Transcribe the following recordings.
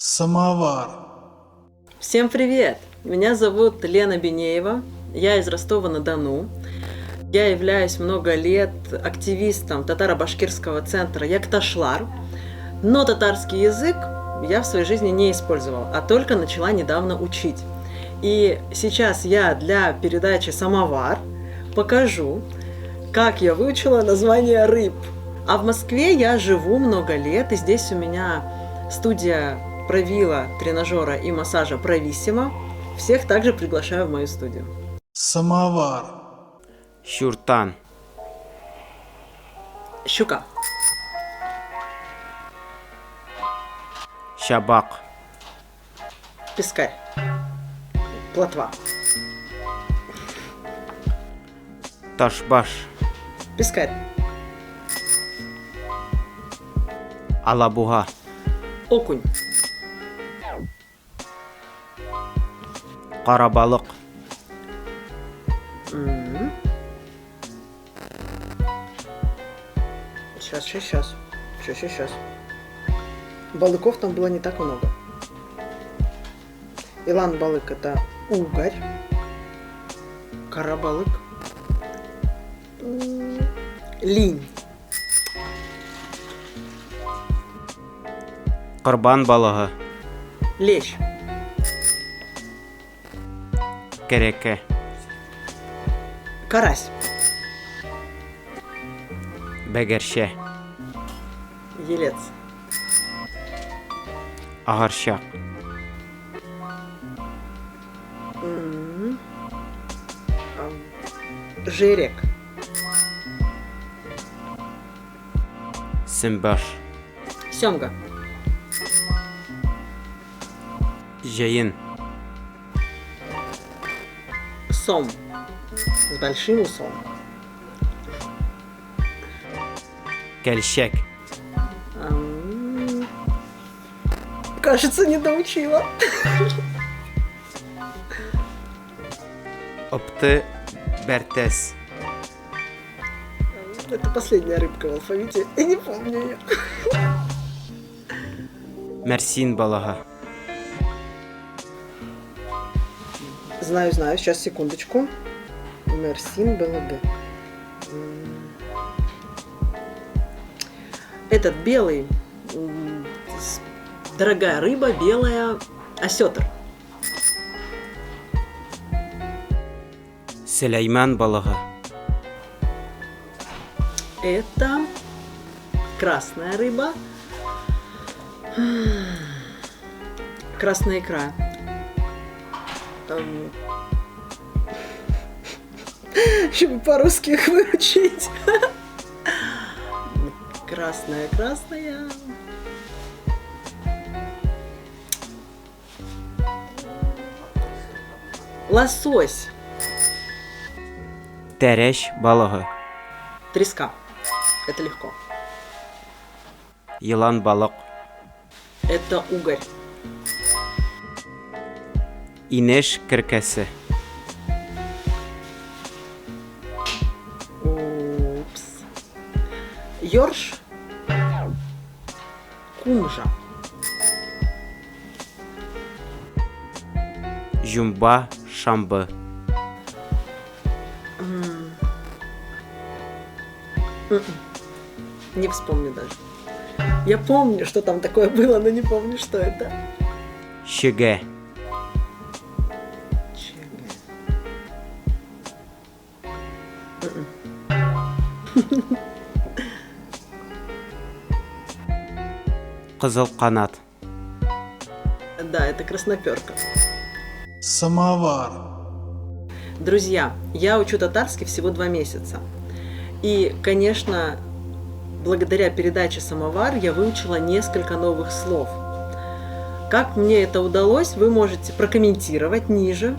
Самовар. Всем привет! Меня зовут Лена Бенеева, я из Ростова-на-Дону. Я являюсь много лет активистом татаро-башкирского центра Якташлар, но татарский язык я в своей жизни не использовала, а только начала недавно учить. И сейчас я для передачи «Самовар» покажу, как я выучила название рыб. А в Москве я живу много лет, и здесь у меня студия Провила, тренажера и массажа Провиссимо. Всех также приглашаю в мою студию. Самовар. Шуртан. Щука. Шабак. Пескарь. Плотва. Ташбаш. Пескарь. Алабуга. Окунь. Карабалык. Сейчас. Балыков там было не так много. Илан-балык — это угорь. Карабалык. Линь. Кырбан балыгы. Лещ. Кереке. Карась. Бегерше. Елец. Агаршак. Жерек. Симбаш. Семга. Жейин. Сом. С большим усом. Кельшек. Кажется, не доучила. Опты. Бертес. Это последняя рыбка в алфавите. Я не помню ее. Мерсин балыгы. Знаю. Сейчас, секундочку. Мерсин было бы. Этот белый, дорогая рыба, белая, осетр. Сулейман балыгы. Это красная рыба. Красная икра. Чтобы по-русски их выучить. Красная. Лосось. Тереш балыгы. Треска. Это легко. Йылан балык. Это угорь. Инеш киркесе. Упс. Ёрш. Кумжа. Жумба шамбы. Не вспомню даже. Я помню, что там такое было, но не помню, что это. Шиге. Кызыл канат. Да, это красноперка. Самовар. Друзья, я учу татарский всего 2 месяца. И, конечно, благодаря передаче «Самовар» я выучила несколько новых слов. Как мне это удалось, вы можете прокомментировать ниже.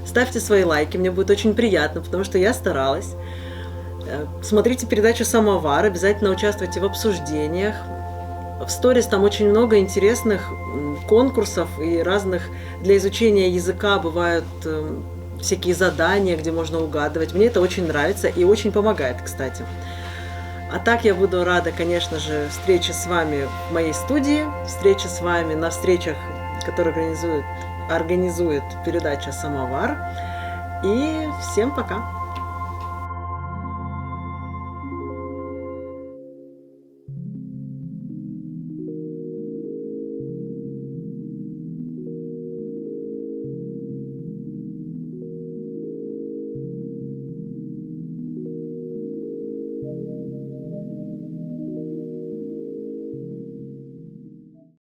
Ставьте свои лайки, мне будет очень приятно, потому что я старалась. Смотрите передачу «Самовар», обязательно участвуйте в обсуждениях. В сторис там очень много интересных конкурсов и разных для изучения языка бывают всякие задания, где можно угадывать. Мне это очень нравится и очень помогает, кстати. А так я буду рада, конечно же, встрече с вами в моей студии, встрече с вами на встречах, которые организует передача «Самовар». И всем пока!